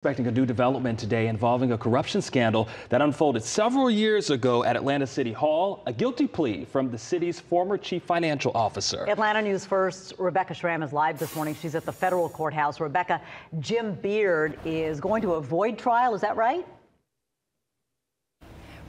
Expecting a new development today involving a corruption scandal that unfolded several years ago at Atlanta City Hall. A guilty plea from the city's former chief financial officer. Atlanta News First, Rebecca Schramm is live this morning. She's at the federal courthouse. Rebecca, Jim Beard is going to avoid trial. Is that right?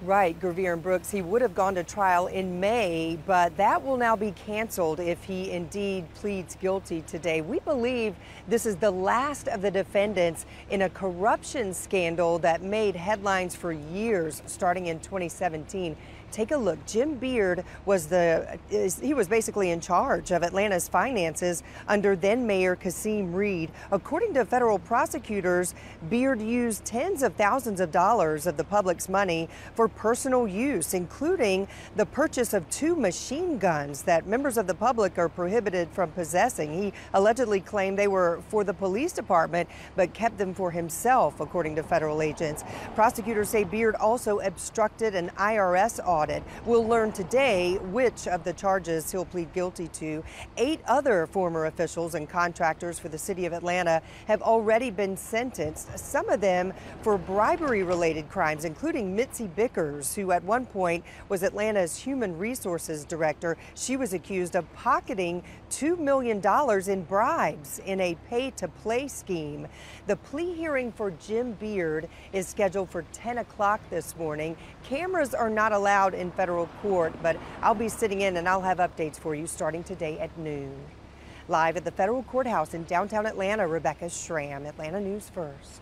Right, Gervier and Brooks, he would have gone to trial in May, but that will now be canceled if he indeed pleads guilty today. We believe this is the last of the defendants in a corruption scandal that made headlines for years, starting in 2017. Take a look. Jim Beard was basically in charge of Atlanta's finances under then Mayor Kasim Reed. According to federal prosecutors, Beard used tens of thousands of dollars of the public's money for personal use, including the purchase of 2 machine guns that members of the public are prohibited from possessing. He allegedly claimed they were for the police department, but kept them for himself, according to federal agents. Prosecutors say Beard also obstructed an IRS audit. We'll learn today which of the charges he'll plead guilty to. 8 other former officials and contractors for the city of Atlanta have already been sentenced, some of them for bribery-related crimes, including Mitzi Bickers, who at one point was Atlanta's human resources director. She was accused of pocketing $2 million in bribes in a pay-to-play scheme. The plea hearing for Jim Beard is scheduled for 10 o'clock this morning. Cameras are not allowed in federal court, but I'll be sitting in and I'll have updates for you starting today at noon. Live at the federal courthouse in downtown Atlanta, Rebecca Schramm, Atlanta News First.